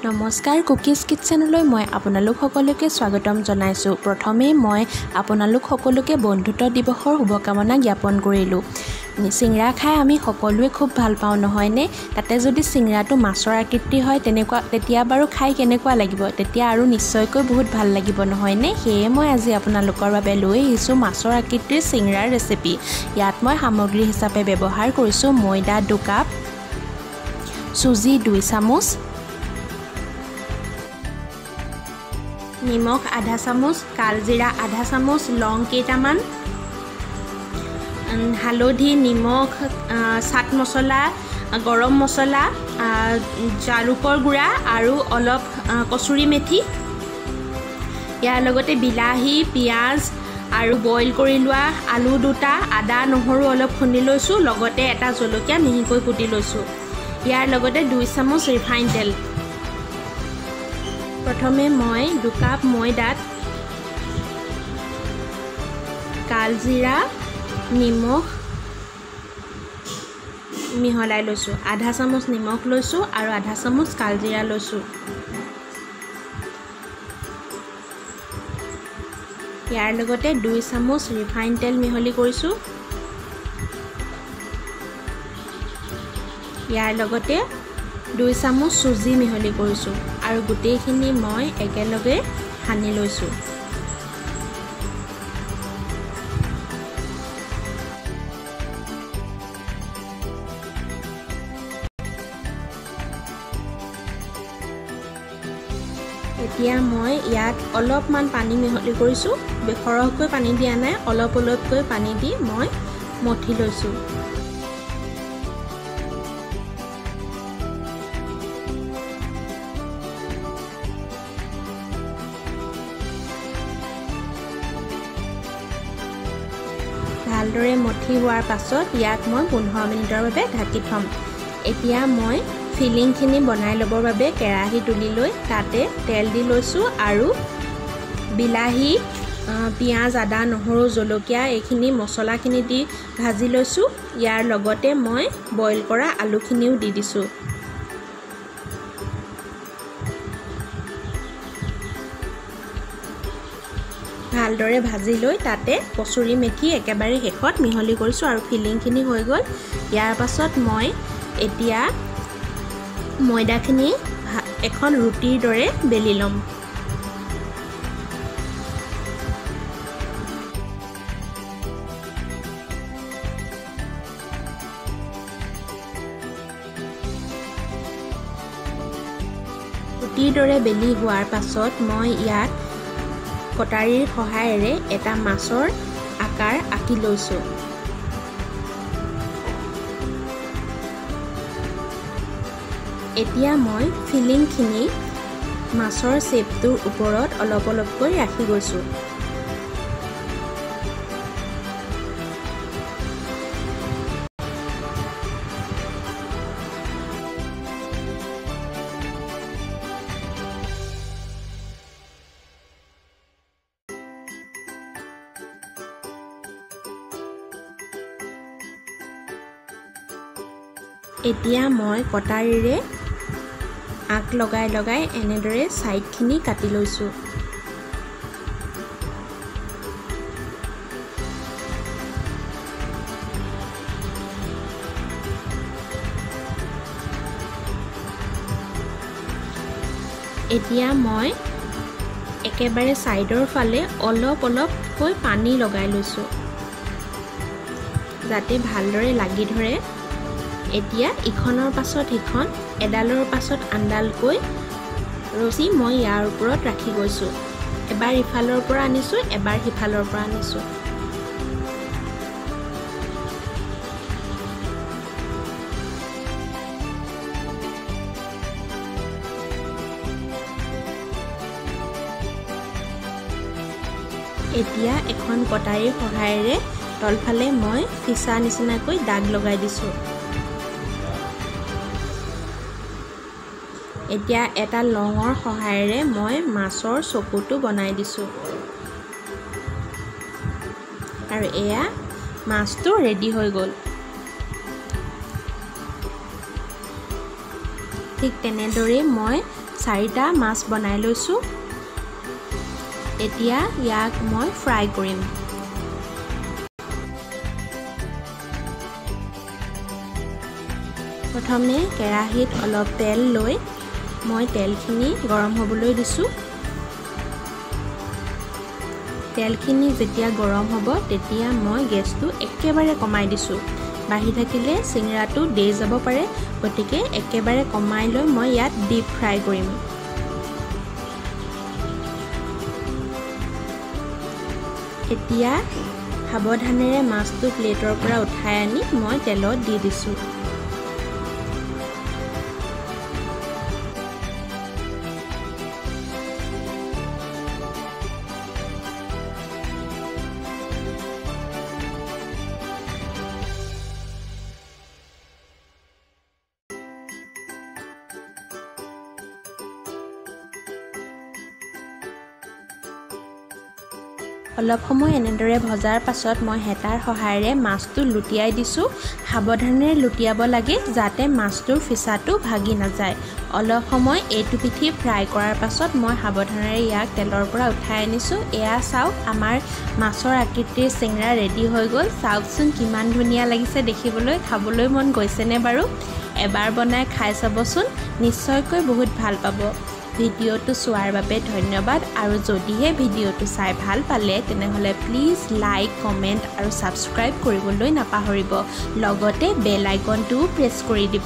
নমস্কাৰ কুকিজ কিটচেনলৈ মই আপোনালোক সকলোকে স্বাগতম জনাইছোঁ। প্ৰথমে মই আপোনালোক সকলোকে বন্ধুত্ব দিৱসৰ শুভকামনা জ্ঞাপন কৰিলোঁ। চিংৰা খাই আমি সকলোৱে খুব ভাল পাওঁ নহয়নে? তাতে যদি চিংৰাটো মাছৰ আকৃতি হয় তেতিয়া বাৰু খাই কেনেকুৱা লাগিব? তেতিয়া আৰু নিশ্চয়কৈ বহুত ভাল লাগিব নহয়নে? সেয়ে মই আজি আপোনালোকৰ বাবে লৈ আহিছোঁ মাছৰ আকৃতিৰ চিংৰাৰ ৰেচিপি। ইয়াত মই সামগ্ৰী হিচাপে ব্যৱহাৰ কৰিছোঁ ময়দা 2 কাপ, চুজি 2 চামুচ, নিমখ আধা চামুচ, কালজিৰা আধা চামুচ, লং কেইটামান, হালধি, নিমখ, চাট মছলা, গৰম মছলা, জালুকৰ গুড়া আৰু অলপ কচুৰি মেথি। ইয়াৰ লগতে বিলাহী, পিঁয়াজ আৰু বইল কৰি লোৱা আলু 2টা, আদা নহৰু অলপ খুন্দি লৈছোঁ, লগতে এটা জলকীয়া মিহিকৈ কুটি লৈছোঁ। ইয়াৰ লগতে 2 চামুচ ৰিফাইন তেল। প্ৰথমে মই 2 কাপ ময়দাত কালজিৰা, নিমখ মিহলাই লৈছোঁ। আধা চামুচ নিমখ লৈছোঁ আৰু আধা চামুচ কালজিৰা লৈছোঁ। ইয়াৰ লগতে 2 চামুচ ৰিফাইন তেল মিহলি কৰিছোঁ। ইয়াৰ লগতে 2 চামুচ চুজি মিহলি কৰিছোঁ আৰু গোটেইখিনি মই একেলগে সানি লৈছোঁ। এতিয়া মই ইয়াত অলপমান পানী মিহলি কৰিছোঁ। সৰহকৈ পানী দিয়া নাই, অলপ অলপকৈ পানী দি মই মঠি লৈছোঁ। ভালদৰে মঠি হোৱাৰ পাছত ইয়াক মই 15 মিনিটৰ বাবে ঢাকি থ'ম। এতিয়া মই ফিলিংখিনি বনাই ল'বৰ বাবে কেৰাহী তুলি লৈ তাতে তেল দি লৈছোঁ আৰু বিলাহী, পিঁয়াজ, আদা, নহৰু, জলকীয়া এইখিনি মছলাখিনি দি ভাজি লৈছোঁ। ইয়াৰ লগতে মই বইল কৰা আলুখিনিও দি দিছোঁ। ভালদৰে ভাজি লৈ তাতে কচুৰি মেথি একেবাৰে শেষত মিহলি কৰিছোঁ আৰু ফিলিংখিনি হৈ গ'ল। ইয়াৰ পাছত মই এতিয়া ময়দাখিনি এখন ৰুটিৰ দৰে বেলি ল'ম। ৰুটিৰ দৰে বেলি হোৱাৰ পাছত মই ইয়াত কটাৰীৰ সহায়েৰে এটা মাছৰ আকাৰ আঁকি লৈছোঁ। এতিয়া মই ফিলিংখিনি মাছৰ শ্বেপটোৰ ওপৰত অলপ অলপকৈ ৰাখি গৈছোঁ। এতিয়া মই কটাৰীৰে আগ লগাই লগাই এনেদৰে ছাইডখিনি কাটি লৈছোঁ। এতিয়া মই একেবাৰে ছাইডৰ ফালে অলপ অলপকৈ পানী লগাই লৈছোঁ যাতে ভালদৰে লাগি ধৰে। এতিয়া ইখনৰ পাছত সিখন, এডালৰ পাছত আনডালকৈ ৰছী মই ইয়াৰ ওপৰত ৰাখি গৈছোঁ। এবাৰ ইফালৰ পৰা আনিছোঁ, এবাৰ সিফালৰ পৰা আনিছোঁ। এতিয়া এখন কটাৰীৰ সহায়েৰে তলফালে মই ফিছা নিচিনাকৈ দাগ লগাই দিছোঁ। এতিয়া এটা লঙৰ সহায়েৰে মই মাছৰ চকুটো বনাই দিছোঁ আৰু এয়া মাছটো ৰেডি হৈ গ'ল। ঠিক তেনেদৰে মই 4টা মাছ বনাই লৈছোঁ। এতিয়া ইয়াক মই ফ্ৰাই কৰিম। প্ৰথমে কেৰাহীত অলপ তেল লৈ মই তেলখিনি গৰম হ'বলৈ দিছোঁ। তেলখিনি যেতিয়া গৰম হ'ব তেতিয়া মই গেছটো একেবাৰে কমাই দিছোঁ। বাঢ়ি থাকিলে চিংৰাটো দেই যাব পাৰে, গতিকে একেবাৰে কমাই লৈ মই ইয়াত ডিপ ফ্ৰাই কৰিম। এতিয়া সাৱধানেৰে মাছটো প্লেটৰ পৰা উঠাই আনি মই তেলত দি দিছোঁ। অলপ সময় এনেদৰে ভজাৰ পাছত মই হেতাৰ সহায়েৰে মাছটো লুটিয়াই দিছোঁ। সাৱধানেৰে লুটিয়াব লাগে যাতে মাছটোৰ ফিচাটো ভাগি নাযায়। অলপ সময় এইটো পিঠি ফ্ৰাই কৰাৰ পাছত মই সাৱধানেৰে ইয়াক তেলৰ পৰা উঠাই আনিছোঁ। এয়া চাওক, আমাৰ মাছৰ আকৃতিৰ চিংৰা ৰেডি হৈ গ'ল। চাওকচোন কিমান ধুনীয়া লাগিছে দেখিবলৈ। খাবলৈ মন গৈছেনে বাৰু? এবাৰ বনাই খাই চাবচোন, নিশ্চয়কৈ বহুত ভাল পাব। ভিডিঅ'টো চোৱাৰ বাবে ধন্যবাদ, আৰু যদিহে ভিডিঅ'টো চাই ভাল পালে তেনেহ'লে প্লিজ লাইক, কমেণ্ট আৰু ছাবস্ক্ৰাইব কৰিবলৈ নাপাহৰিব। লগতে বেল আইকনটোও প্ৰেছ কৰি দিব।